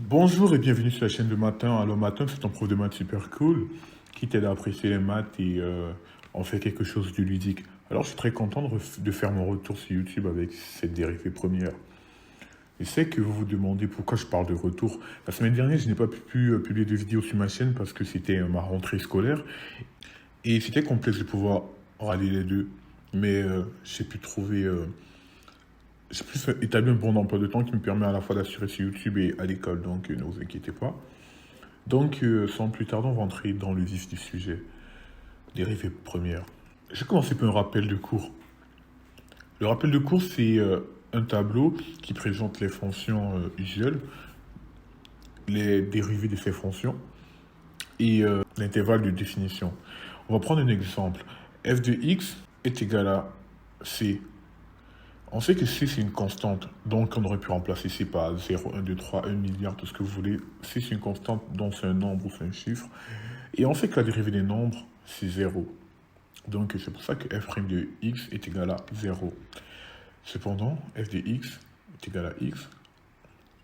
Bonjour et bienvenue sur la chaîne Le Matin. Alors, le matin, c'est un prof de maths super cool qui t'aide à apprécier les maths et en fait quelque chose de ludique. Alors, je suis très content de faire mon retour sur YouTube avec cette dérivée première. Je sais que vous vous demandez pourquoi je parle de retour. La semaine dernière, je n'ai pas pu publier de vidéo sur ma chaîne parce que c'était ma rentrée scolaire et c'était complexe de pouvoir rallier les deux. Mais j'ai pu établir un bon emploi de temps qui me permet à la fois d'assurer sur YouTube et à l'école, donc ne vous inquiétez pas. Donc, sans plus tarder, on va entrer dans le vif du sujet. Dérivée première. Je vais commencer par un rappel de cours. Le rappel de cours, c'est un tableau qui présente les fonctions usuelles, les dérivées de ces fonctions et l'intervalle de définition. On va prendre un exemple. F de x est égal à c. On sait que c, c'est une constante, donc on aurait pu remplacer c par 0, 1, 2, 3, 1 milliard, tout ce que vous voulez. C, c'est une constante, donc c'est un nombre ou c'est un chiffre. Et on sait que la dérivée des nombres, c'est 0. Donc c'est pour ça que f' de x est égal à 0. Cependant, f de x est égal à x,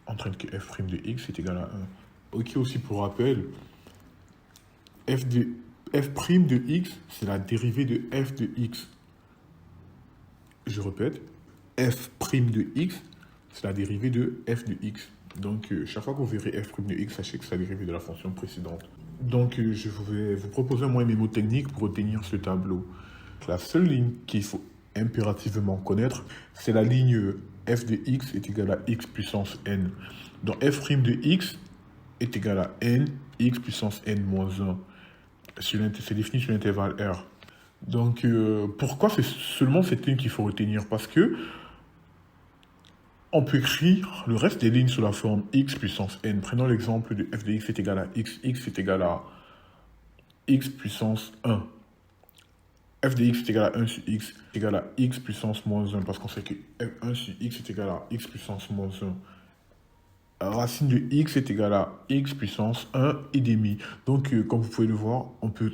entraîne que f' de x est égal à 1. Ok, aussi pour rappel, f' de x, c'est la dérivée de f de x. Je répète, f' de x, c'est la dérivée de f de x. Donc, chaque fois que vous verrez f' de x, sachez que c'est la dérivée de la fonction précédente. Donc, je vais vous proposer un moyen mémotechnique pour retenir ce tableau. La seule ligne qu'il faut impérativement connaître, c'est la ligne f de x est égal à x puissance n. Donc, f' de x est égal à n, x puissance n moins 1. C'est défini sur l'intervalle R. Donc, pourquoi c'est seulement cette ligne qu'il faut retenir? Parce que on peut écrire le reste des lignes sous la forme x puissance n. Prenons l'exemple de f de x est égal à x, x est égal à x puissance 1. F de x est égal à 1 sur x est égal à x puissance moins 1, parce qu'on sait que 1 sur x est égal à x puissance moins 1. Racine de x est égal à x puissance 1 et demi. Donc, comme vous pouvez le voir, on peut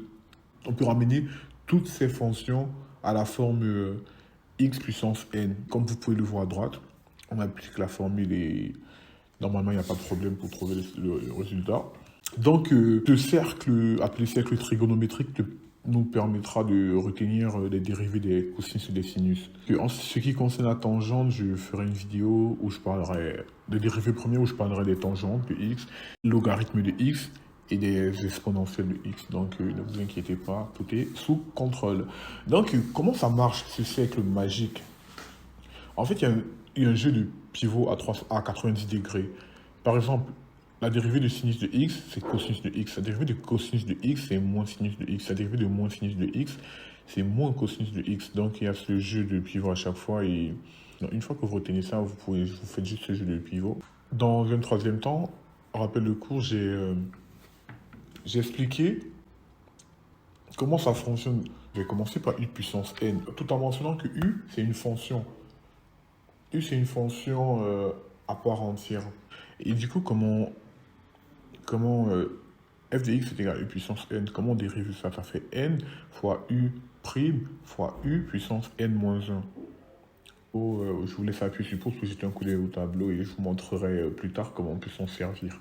ramener toutes ces fonctions à la forme x puissance n. Comme vous pouvez le voir à droite, on applique la formule et normalement, il n'y a pas de problème pour trouver le résultat. Donc, ce cercle, appelé cercle trigonométrique, nous permettra de retenir les dérivées des cosinus et des sinus. En ce qui concerne la tangente, je ferai une vidéo où je parlerai des dérivées premières, où je parlerai des tangentes de x, logarithme de x et des exponentielles de x. Donc, ne vous inquiétez pas, tout est sous contrôle. Donc, comment ça marche, ce cercle magique? En fait, il y a un jeu de pivot à 90 degrés. Par exemple, la dérivée de sinus de x, c'est cosinus de x. La dérivée de cosinus de x, c'est moins sinus de x. La dérivée de moins sinus de x, c'est moins cosinus de x. Donc, il y a ce jeu de pivot à chaque fois. Et une fois que vous retenez ça, vous faites juste ce jeu de pivot. Dans un troisième temps, rappel le cours, j'ai expliqué comment ça fonctionne. Je vais commencer par u puissance n, tout en mentionnant que u, c'est une fonction. U, c'est une fonction à part entière. Et du coup, comment f de x est égal à u puissance n, comment on dérive ça? Ça fait n fois u prime fois u puissance n moins 1. Je vous laisse appuyer sur pause pour jeter un coup d'œil au tableau et je vous montrerai plus tard comment on peut s'en servir.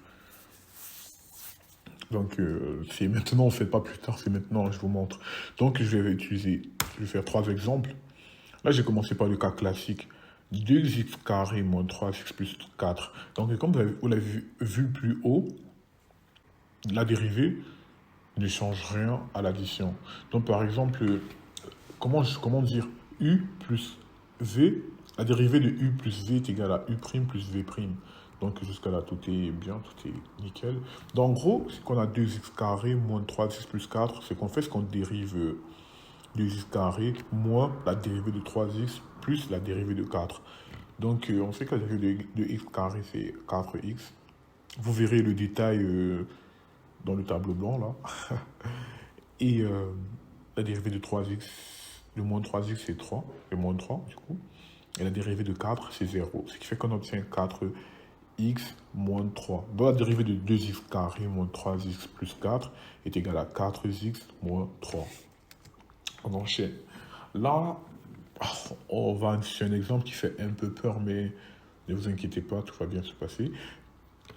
Donc, c'est maintenant, on ne fait pas plus tard, c'est maintenant, je vous montre. Donc, je vais faire 3 exemples. Là, j'ai commencé par le cas classique. 2x carré moins 3x plus 4. Donc, comme vous l'avez vu plus haut, la dérivée ne change rien à l'addition. Donc, par exemple, comment dire u plus v, la dérivée de u plus v est égale à u' plus v'. Donc, jusqu'à là, tout est bien, tout est nickel. Donc, en gros, c'est qu'on a 2x carré moins 3x plus 4. C'est qu'on fait ce qu'on dérive 2x carré moins la dérivée de 3x plus la dérivée de 4. Donc, on sait que la dérivée de x carré, c'est 4x. Vous verrez le détail dans le tableau blanc, là. Et la dérivée de 3x, de moins 3x, c'est 3, et moins 3, du coup. Et la dérivée de 4, c'est 0. Ce qui fait qu'on obtient 4x moins 3. Donc, la dérivée de 2x carré moins 3x plus 4 est égale à 4x moins 3. On enchaîne. Là, on va sur un exemple qui fait un peu peur, mais ne vous inquiétez pas, tout va bien se passer.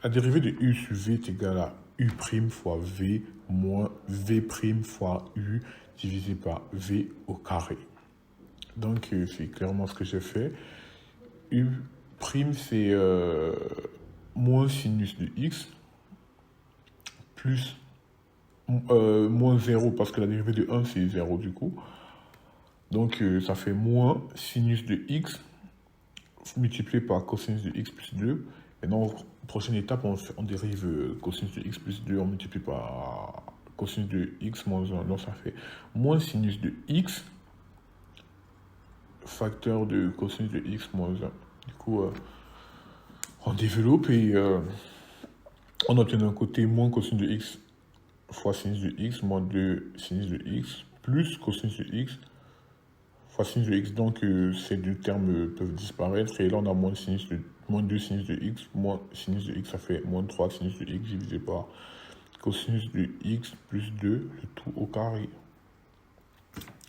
La dérivée de U sur V est égale à U' fois V moins V' fois U divisé par V au carré. Donc, c'est clairement ce que j'ai fait. U', c'est moins sinus de X plus moins 0 parce que la dérivée de 1 c'est 0 du coup. Donc ça fait moins sinus de X multiplié par cosinus de X plus 2. Et dans la prochaine étape, on dérive cosinus de X plus 2, on multiplie par cosinus de X moins 1. Donc ça fait moins sinus de X facteur de cosinus de X moins 1. Du coup, on développe et on obtient d'un côté moins cosinus de X fois sinus de X moins 2 sinus de X plus cosinus de X fois sinus de X. Donc ces deux termes peuvent disparaître et là on a moins 2 sinus de X moins sinus de X, ça fait moins 3 sinus de X divisé par cosinus de X plus 2, le tout au carré.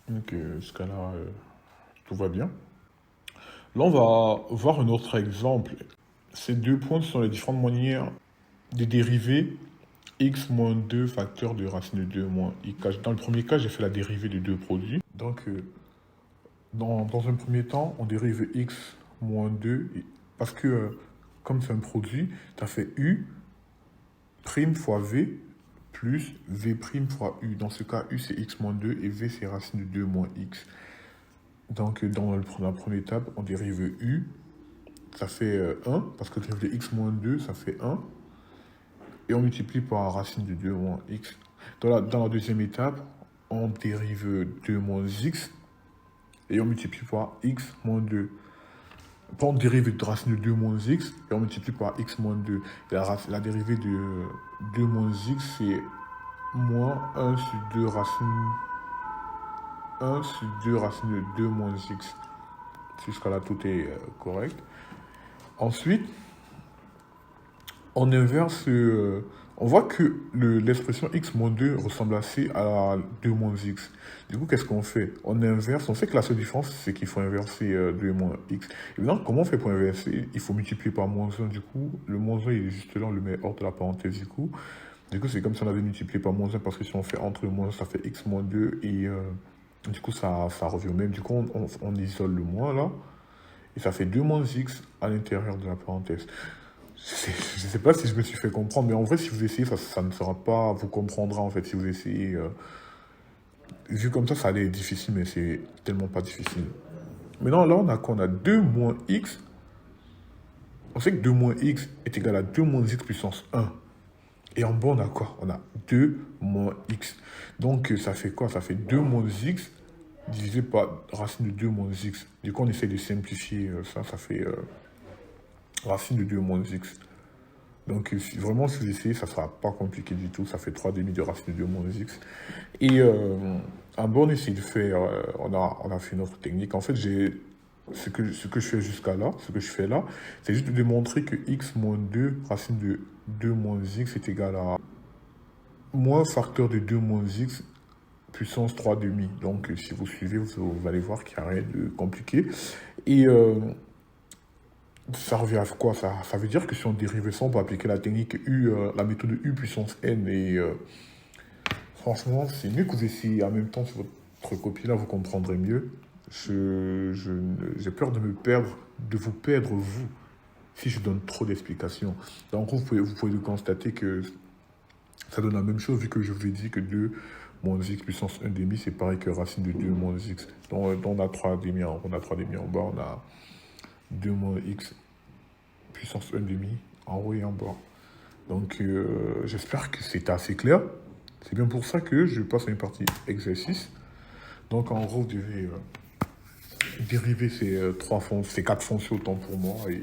Donc jusqu'à là tout va bien. Là on va voir un autre exemple. Ces deux points sont les différentes manières de dériver x moins 2 facteur de racine de 2 moins x. Dans le premier cas, j'ai fait la dérivée de deux produits. Donc, dans un premier temps, on dérive x moins 2 parce que, comme c'est un produit, ça fait u prime fois v plus v prime fois u. Dans ce cas, u c'est x moins 2 et v c'est racine de 2 moins x. Donc, dans la première étape, on dérive u, ça fait 1, parce que dérive de x moins 2, ça fait 1. Et on multiplie par racine de 2 moins x. Dans la deuxième étape, on dérive 2 moins x et on multiplie par x moins 2. On dérive de racine de 2 moins x et on multiplie par x moins 2. Et la dérivée de 2 moins x, c'est moins 1 sur 2 racine 1 sur 2 racine de 2 moins x. Jusqu'à là, tout est correct. Ensuite, on inverse, on voit que l'expression x moins 2 ressemble assez à 2 moins x. Du coup, qu'est-ce qu'on fait? On inverse, on sait que la seule différence, c'est qu'il faut inverser 2 moins x. Et maintenant, comment on fait pour inverser? Il faut multiplier par moins 1, du coup. Le moins 1, il est juste là, on le met hors de la parenthèse, du coup. Du coup, c'est comme si on avait multiplié par moins 1, parce que si on fait entre le moins 1, ça fait x moins 2, et du coup, ça revient au même. Du coup, on isole le moins, là, et ça fait 2 moins x à l'intérieur de la parenthèse. Je ne sais pas si je me suis fait comprendre, mais en vrai, si vous essayez, ça ne sera pas, vous comprendra en fait, si vous essayez. Vu comme ça allait être difficile, mais c'est tellement pas difficile. Maintenant, là, on a quoi? On a 2 moins x. On sait que 2 moins x est égal à 2 moins x puissance 1. Et en bas, on a quoi? On a 2 moins x. Donc, ça fait quoi? Ça fait 2 moins x divisé par racine de 2 moins x. Du coup, on essaie de simplifier ça. Ça fait racine de 2 moins x. Donc, vraiment, si vous essayez, ça ne sera pas compliqué du tout. Ça fait 3 demi de racine de 2 moins x. Et en bas, on essaie de faire... on a fait une autre technique. En fait, ce que je fais jusqu'à là, ce que je fais là, c'est juste de démontrer que x moins 2, racine de 2 moins x est égal à moins facteur de 2 moins x puissance 3 demi. Donc, si vous suivez, vous allez voir qu'il n'y a rien de compliqué. Et... ça revient à quoi? Ça veut dire que si on dérive ça, on peut appliquer la technique U, la méthode U puissance n. Et franchement, c'est mieux que vous essayez en même temps sur votre copie, là, vous comprendrez mieux. J'ai peur de me perdre, de vous perdre, vous, si je donne trop d'explications. Donc, vous pouvez constater que ça donne la même chose, vu que je vous ai dit que 2 moins x puissance 1 demi, c'est pareil que racine de 2 moins x. Donc, on a 3 demi en bas, on a 2 moins x puissance 1 demi en haut et en bas. Donc j'espère que c'est assez clair. C'est bien pour ça que je passe à une partie exercice. Donc en gros, vous devez dériver ces 4 fonctions autant pour moi et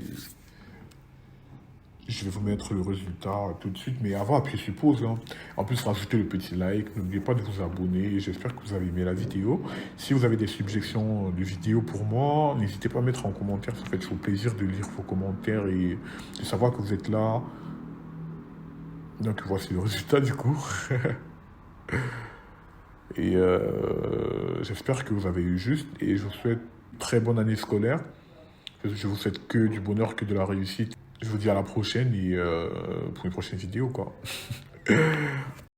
je vais vous mettre le résultat tout de suite, mais avant, appuyez sur pause. Hein. En plus, rajoutez le petit like. N'oubliez pas de vous abonner. J'espère que vous avez aimé la vidéo. Si vous avez des suggestions de vidéos pour moi, n'hésitez pas à mettre en commentaire. Ça fait toujours plaisir de lire vos commentaires et de savoir que vous êtes là. Donc, voici le résultat du coup. Et j'espère que vous avez eu juste. Et je vous souhaite très bonne année scolaire. Je vous souhaite que du bonheur, que de la réussite. Je vous dis à la prochaine et pour une prochaine vidéo, quoi.